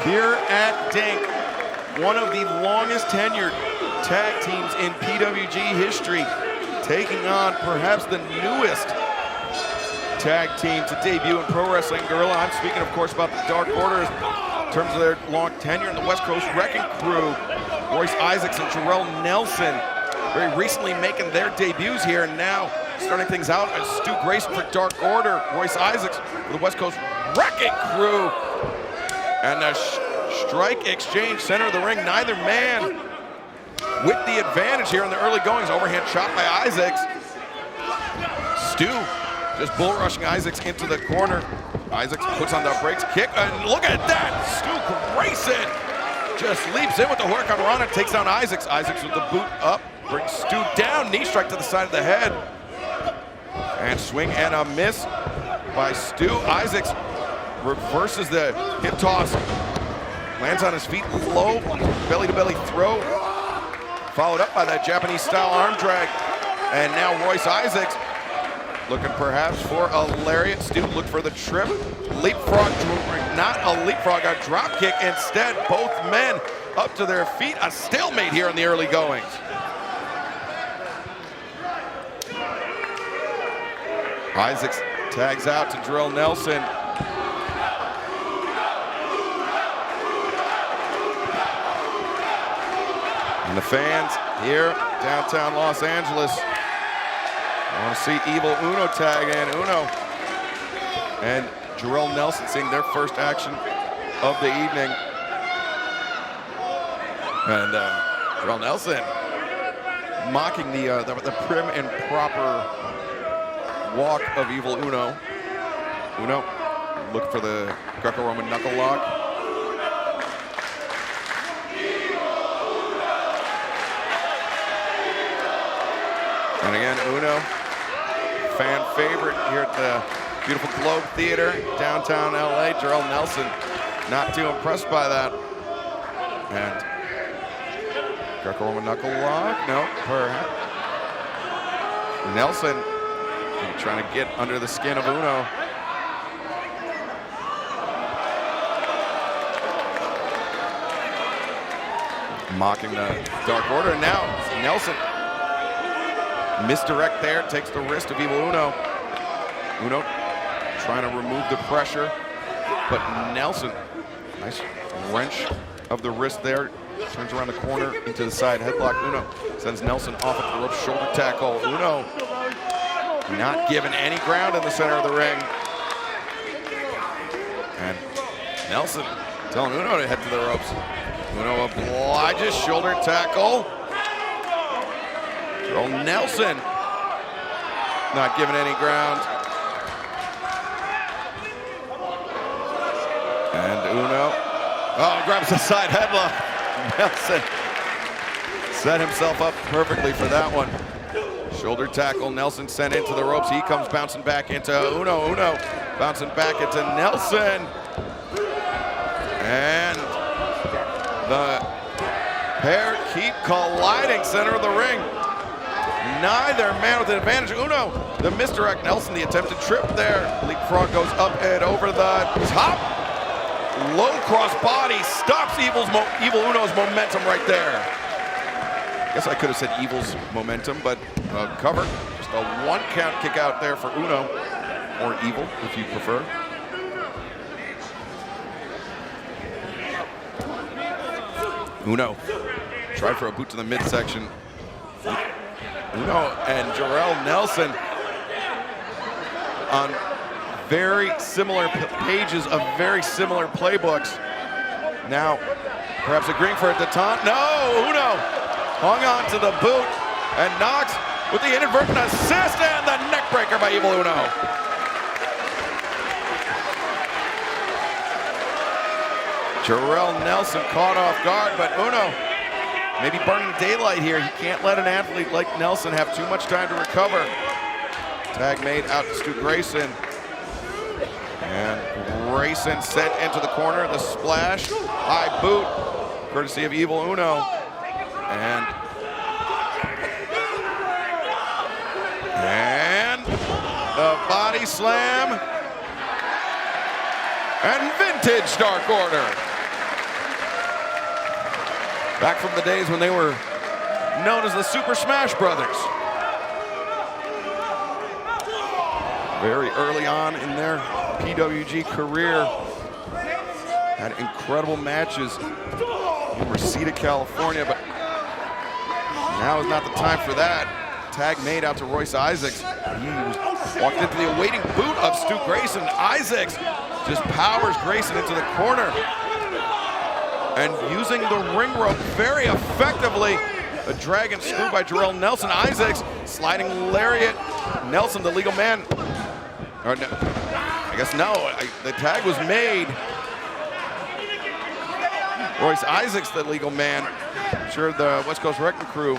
Here at Dink, one of the longest tenured tag teams in PWG history, taking on perhaps the newest tag team to debut in pro wrestling, Gorilla. I'm speaking, of course, about the Dark Order in terms of their long tenure in the West Coast Wrecking Crew. Royce Isaacs and Jorel Nelson very recently making their debuts here, and now starting things out as Stu Grayson for Dark Order, Royce Isaacs for the West Coast Wrecking Crew. And a strike exchange, center of the ring, neither man with the advantage here in the early goings. Overhand shot by Isaacs. Stu just bull rushing Isaacs into the corner. Isaacs puts on the brakes, kick, and look at that! Stu Grayson just leaps in with the Hurricane Rana, takes down Isaacs. Isaacs with the boot up, brings Stu down, knee strike to the side of the head. And swing and a miss by Stu. Isaacs reverses the hip toss, lands on his feet, low belly-to-belly throw, followed up by that Japanese-style arm drag. And now Royce Isaacs looking perhaps for a lariat. Stu looked for the trip. Leapfrog, not a leapfrog, a drop kick instead. Both men up to their feet. A stalemate here in the early goings. Isaacs tags out to Jorel Nelson. And the fans here, downtown Los Angeles, I want to see Evil Uno tag in. Uno and Jorel Nelson seeing their first action of the evening. And Jorel Nelson mocking the prim and proper walk of Evil Uno. Uno looking for the Greco-Roman knuckle lock. And again, Uno, fan favorite here at the beautiful Globe Theater, downtown LA. Jorel Nelson not too impressed by that. And Greco-Roman knuckle lock, no, perhaps. Nelson trying to get under the skin of Uno. Mocking the Dark Order. Now Nelson, misdirect there, takes the wrist of Evil Uno. Uno trying to remove the pressure, but Nelson, nice wrench of the wrist there, turns around the corner into the side headlock. Uno sends Nelson off at the rope, shoulder tackle. Uno not given any ground in the center of the ring. And Nelson telling Uno to head to the ropes. Uno obliges, shoulder tackle. Jorel Nelson not giving any ground. And Uno, grabs the side headlock. Nelson set himself up perfectly for that one. Shoulder tackle, Nelson sent into the ropes. He comes bouncing back into Uno. Uno bouncing back into Nelson. And the pair keep colliding center of the ring. Neither man with an advantage. Uno, the misdirect. Nelson, the attempted trip there. Leapfrog goes up and over the top. Low cross body stops Evil Uno's momentum right there. Guess I could have said Evil's momentum, but cover. Just a one count kick out there for Uno, or Evil if you prefer. Uno tried for a boot to the midsection. Uno and Jorel Nelson on very similar pages of very similar playbooks. Now, perhaps agreeing for a detente. No, Uno hung on to the boot and knocks with the inadvertent assist and the neck breaker by Evil Uno. Jorel Nelson caught off guard, but Uno maybe burning daylight here. He can't let an athlete like Nelson have too much time to recover. Tag made out to Stu Grayson. And Grayson sent into the corner. The splash, high boot, courtesy of Evil Uno. And the body slam. And vintage Dark Order. Back from the days when they were known as the Super Smash Brothers. Very early on in their PWG career, had incredible matches in Reseda, California, but now is not the time for that. Tag made out to Royce Isaacs. He walked into the awaiting boot of Stu Grayson. Isaacs just powers Grayson into the corner. And using the ring rope very effectively, a dragon screw by Jorel Nelson. Isaacs sliding lariat. Nelson, the legal man. Or no, I guess no, the tag was made. Royce Isaacs, the legal man. I'm sure the West Coast Wrecking Crew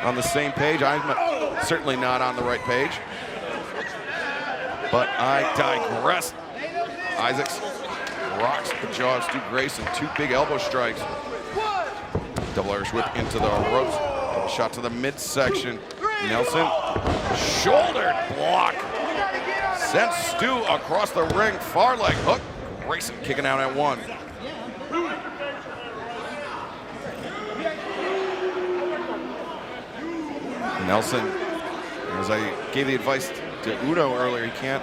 on the same page. I'm certainly not on the right page. But I digress. Isaacs rocks the jaw of Stu Grayson. 2 big elbow strikes. Double Irish whip into the ropes. Double shot to the midsection. Nelson, shoulder block. Sends Stu across the ring. Far leg hook. Grayson kicking out at 1. Nelson, as I gave the advice to Uno earlier, he can't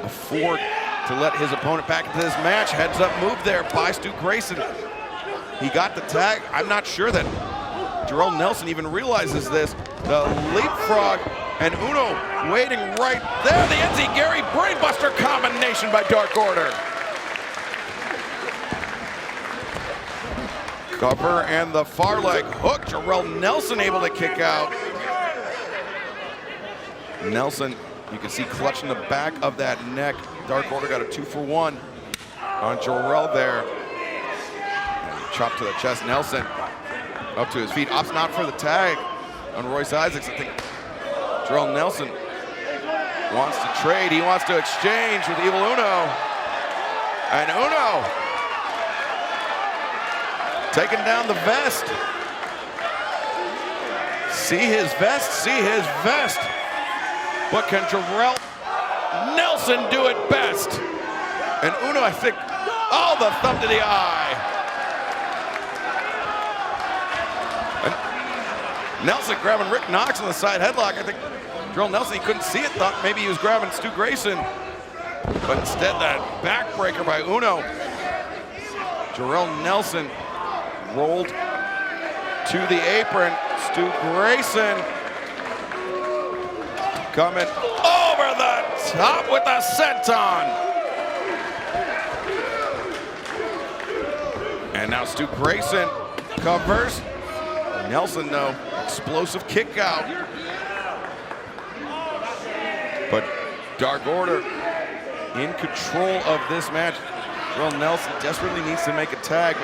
afford to let his opponent back into this match. Heads up move there by Stu Grayson. He got the tag. I'm not sure that Jorel Nelson even realizes this. The leapfrog and Uno waiting right there. The NZ Gary brainbuster combination by Dark Order. Cover and the far leg hook. Jorel Nelson able to kick out. Nelson, you can see clutching the back of that neck. Dark Order got a 2-for-1 on Jorel there. Chop to the chest. Nelson up to his feet. Opts not for the tag on Royce Isaacs. I think Jorel Nelson wants to trade. He wants to exchange with Evil Uno. And Uno taking down the vest. See his vest, see his vest. But can Jorel Nelson do it best? And Uno, I think, oh, the thumb to the eye. And Nelson grabbing Rick Knox in the side headlock. I think Jorel Nelson, he couldn't see it, thought maybe he was grabbing Stu Grayson. But instead, that backbreaker by Uno. Jorel Nelson rolled to the apron. Stu Grayson coming over the top with the senton. And now Stu Grayson covers. Nelson, though, explosive kick out. But Dark Order in control of this match. Jorel Nelson desperately needs to make a tag.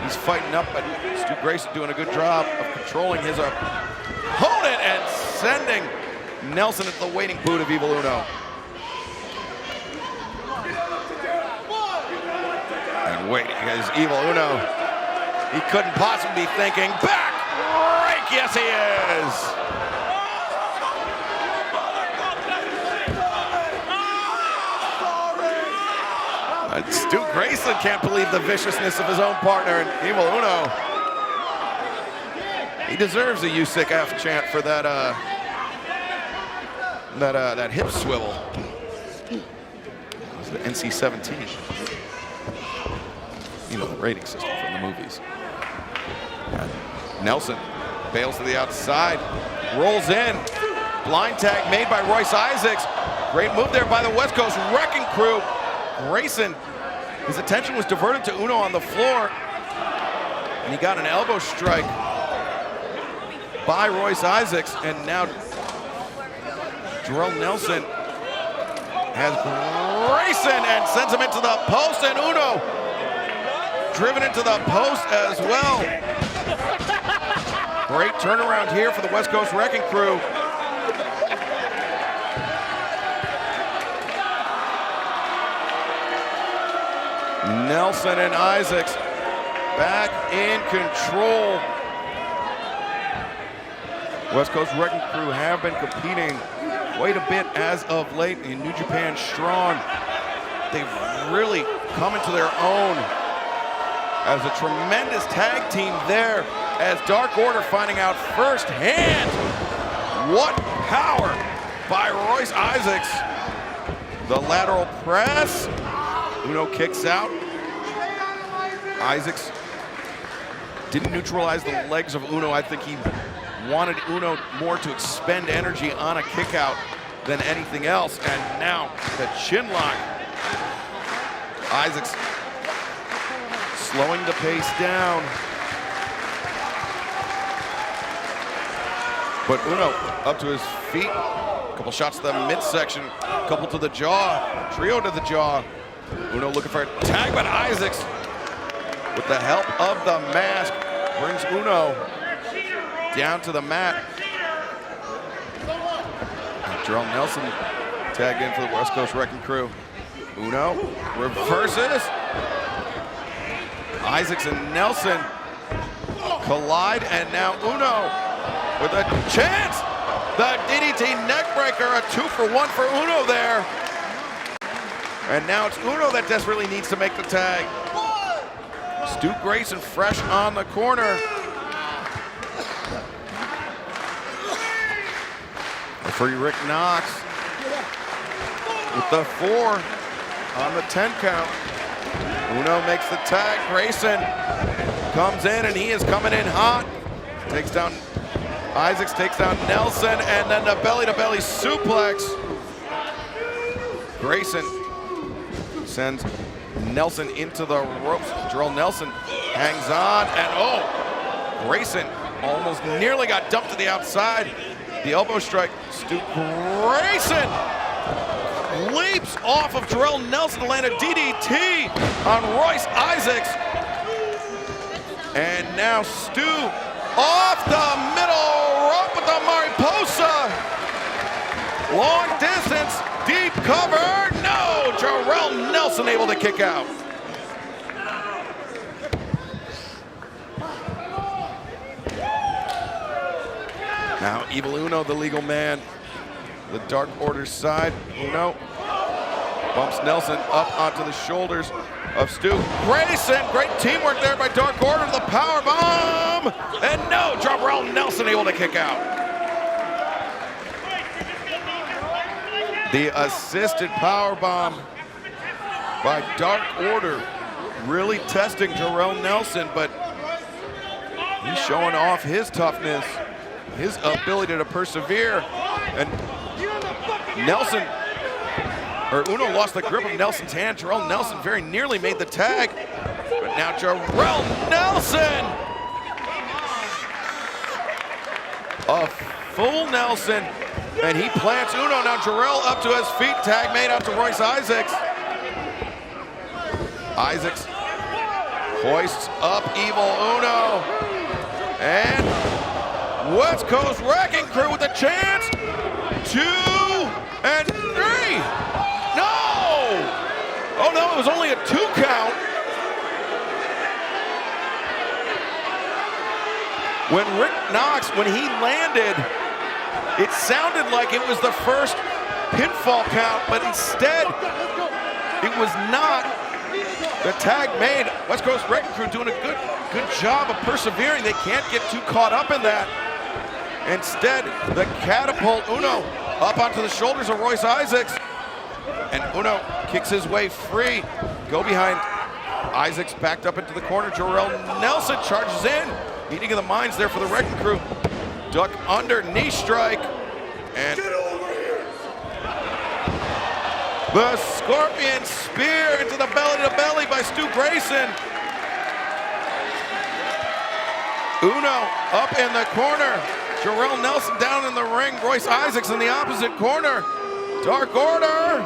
He's fighting up, but Stu Grayson doing a good job of controlling his opponent and sending Nelson at the waiting boot of Evil Uno. And waiting is Evil Uno. He couldn't possibly be thinking back break. Yes, he is. Stu Grayson can't believe the viciousness of his own partner, and Evil Uno. He deserves a "You Sick F" chant for that that hip swivel. It was the NC-17. You know, the rating system from the movies. And Nelson bails to the outside, rolls in. Blind tag made by Royce Isaacs. Great move there by the West Coast Wrecking Crew. Grayson, his attention was diverted to Uno on the floor, and he got an elbow strike by Royce Isaacs, and now Jorel Nelson has Grayson and sends him into the post, and Uno driven into the post as well. Great turnaround here for the West Coast Wrecking Crew. Nelson and Isaacs back in control. West Coast Wrecking Crew have been competing quite a bit as of late in New Japan Strong. They've really come into their own as a tremendous tag team there, as Dark Order finding out firsthand what power by Royce Isaacs. The lateral press. Uno kicks out. Isaacs didn't neutralize the legs of Uno. I think he wanted Uno more to expend energy on a kick out than anything else. And now the chin lock. Isaacs slowing the pace down. But Uno up to his feet. A couple shots to the midsection, a couple to the jaw, trio to the jaw. Uno looking for a tag, but Isaacs, with the help of the mask, brings Uno down to the mat. Jorel Nelson tagged in for the West Coast Wrecking Crew. Uno reverses. Isaacs and Nelson collide, and now Uno with a chance. The DDT neckbreaker, a 2-for-1 for Uno there. And now it's Uno that desperately needs to make the tag. Stu Grayson fresh on the corner. Referee Rick Knox with the 4 on the 10 count. Uno makes the tag. Grayson comes in, and he is coming in hot. Takes down Isaacs, takes down Nelson, and then the belly-to-belly suplex. Grayson sends Nelson into the ropes. Jorel Nelson hangs on, and oh, Grayson almost nearly got dumped to the outside. The elbow strike. Stu Grayson leaps off of Jorel Nelson to land a DDT on Royce Isaacs. And now Stu off the middle rope with the Mariposa. Long distance, deep cover. No, Jorel Nelson able to kick out. Now Evil Uno, the legal man, the Dark Order side. Uno bumps Nelson up onto the shoulders of Stu Grayson. Great teamwork there by Dark Order. The power bomb, and no, Jorel Nelson able to kick out. The assisted power bomb by Dark Order, really testing Jorel Nelson, but he's showing off his toughness, his ability to persevere. And Nelson, or Uno lost the grip of Nelson's hand. Jorel Nelson very nearly made the tag, but now Jorel Nelson, a full Nelson, and he plants Uno. Now Jorel up to his feet, tag made out to Royce Isaacs. Isaacs hoists up Evil Uno, and West Coast Wrecking Crew with a chance. 2 and 3. No! Oh no, it was only a 2 count. When Rick Knox, when he landed, it sounded like it was the first pinfall count, but instead, it was not. The tag made. West Coast Wrecking Crew doing a good job of persevering. They can't get too caught up in that. Instead, the catapult Uno up onto the shoulders of Royce Isaacs. And Uno kicks his way free. Go behind. Isaacs backed up into the corner. Jorel Nelson charges in. Meeting of the minds there for the Wrecking Crew. Duck under, knee strike. And the Scorpion Spear into the belly-to-belly by Stu Grayson. Uno up in the corner. Jorel Nelson down in the ring. Royce Isaacs in the opposite corner. Dark Order.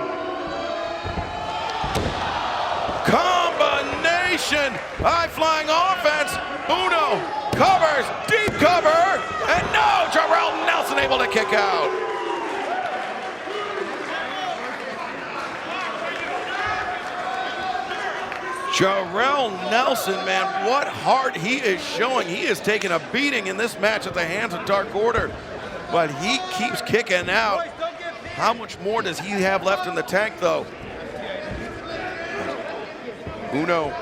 Combination. High-flying offense. Uno covers. Deep cover. And no, Jorel Nelson able to kick out. Jorel Nelson, man, what heart he is showing. He is taking a beating in this match at the hands of Dark Order, but he keeps kicking out. How much more does he have left in the tank, though? Uno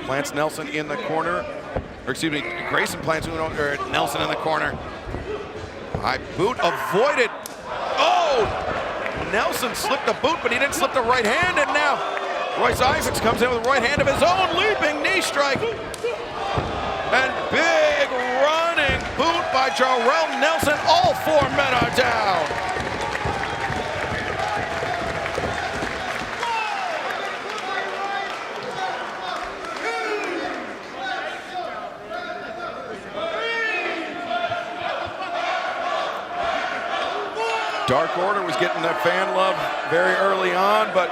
plants Nelson in the corner. Or excuse me, Grayson plants Nelson in the corner. High boot avoided. Oh! Nelson slipped the boot, but he didn't slip the right hand, and now Royce Isaacs comes in with a right hand of his own, leaping knee strike. And big running boot by Jorel Nelson. All 4 men are down. Dark Order was getting that fan love very early on, but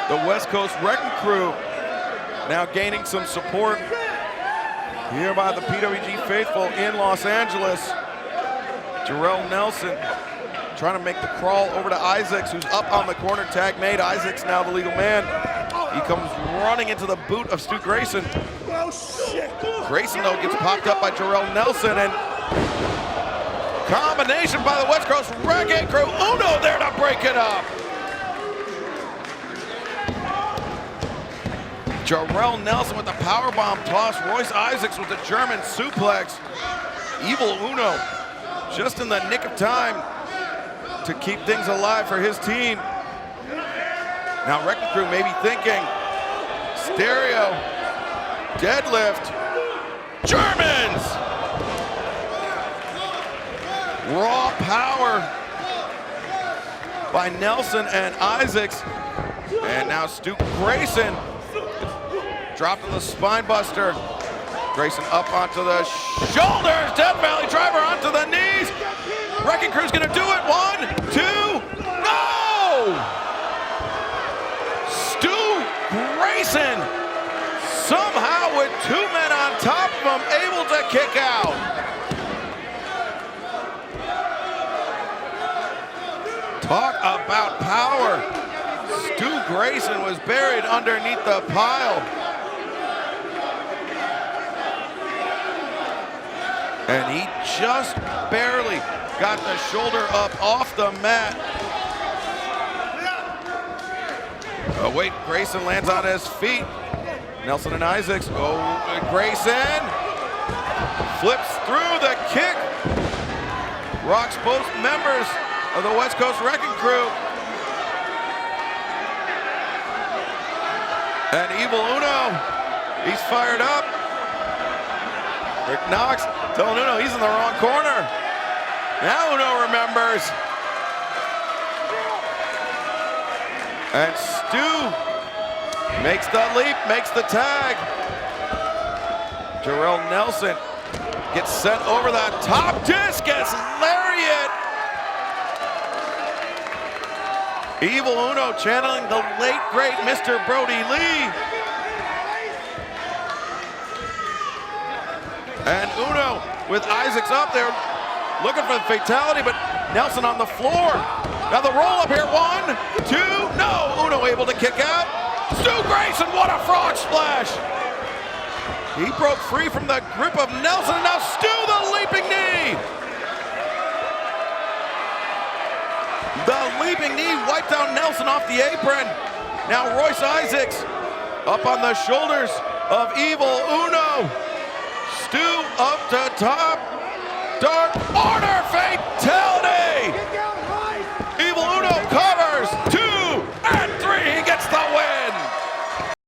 the West Coast Wrecking Crew now gaining some support here by the PWG faithful in Los Angeles. Jorel Nelson trying to make the crawl over to Isaacs, who's up on the corner. Tag made. Isaacs now the legal man. He comes running into the boot of Stu Grayson. Grayson, though, gets popped up by Jorel Nelson, and combination by the West Coast Wrecking Crew. Uno there to break it up. Jorel Nelson with the powerbomb toss. Royce Isaacs with the German suplex. Evil Uno just in the nick of time to keep things alive for his team. Now Wrecking Crew may be thinking, stereo, deadlift, Germans! Raw power by Nelson and Isaacs. And now Stu Grayson dropped on the spine buster. Grayson up onto the shoulders. Death Valley driver onto the knees. Wrecking Crew's gonna do it. 1, 2, no! Stu Grayson somehow with 2 men on top of him, able to kick out. Talk about power. Stu Grayson was buried underneath the pile. And he just barely got the shoulder up off the mat. Oh wait, Grayson lands on his feet. Nelson and Isaacs, Grayson flips through the kick. Rocks both members of the West Coast Wrecking Crew. And Evil Uno, he's fired up. Rick Knox telling Uno he's in the wrong corner. Now Uno remembers. And Stu makes the leap, makes the tag. Jorel Nelson gets sent over the top discus, lariat. Evil Uno channeling the late, great Mr. Brody Lee. And Uno with Isaacs up there looking for the fatality, but Nelson on the floor. Now the roll up here, 1, 2, no! Uno able to kick out. Stu Grayson, what a frog splash! He broke free from the grip of Nelson, and now Stu the leaping knee! The leaping knee wiped out Nelson off the apron. Now Royce Isaacs up on the shoulders of Evil Uno. Stu up to top. Dark Order fatality.